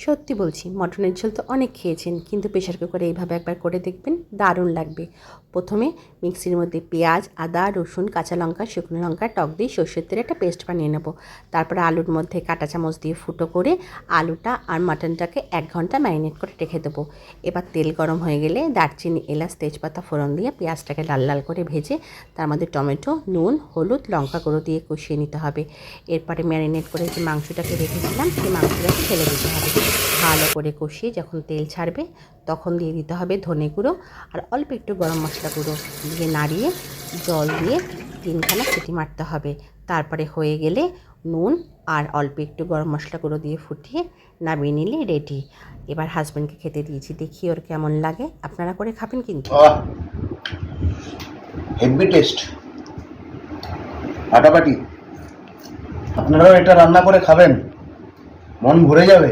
সত্যি বলছি, মটনের ঝোল তো অনেক খেয়েছেন, কিন্তু প্রেশার কুকারে এইভাবে একবার করে দেখবেন, দারুণ লাগবে। প্রথমে মিক্সির মধ্যে পেঁয়াজ, আদা, রসুন, কাঁচা লঙ্কা, শুকনো লঙ্কা, টক দিয়ে সর্ষের তেলে একটা পেস্ট বানিয়ে নেব। তারপরে আলুর মধ্যে কাঁটা চামচ দিয়ে ফুটো করে আলুটা আর মাটনটাকে 1 ঘন্টা ম্যারিনেট করে রেখে দেবো। এবার তেল গরম হয়ে গেলে দারচিনি, এলাচ, তেজপাতা ফোড়ন দিয়ে পেঁয়াজটাকে লাল লাল করে ভেজে তার মধ্যে টমেটো, নুন, হলুদ, লঙ্কা গুঁড়ো দিয়ে কষিয়ে নিতে হবে। এরপরে ম্যারিনেট করে যে মাংসটাকে রেখেছিলাম সেই মাংসটাকে ফেলে দিতে হবে। ভালো করে কষিয়ে যখন তেল ছাড়বে তখন দিয়ে দিতে হবে ধনে গুঁড়ো আর অল্প একটু গরম মশলা গুঁড়ো দিয়ে নাড়িয়ে জল দিয়ে 3খানা সিটি মারতে হবে। তারপরে হয়ে গেলে নুন আর অল্প একটু গরম মশলা গুঁড়ো দিয়ে ফুটিয়ে নামিয়ে নিলে রেডি। এবার হাজব্যান্ডকে খেতে দিয়েছি, দেখি ওর কেমন লাগে। আপনারা করে খাবেন কিন্তু। হেভি টেস্ট, ফাটাফাটি। আপনারাও এটা রান্না করে খাবেন, মন ভরে যাবে।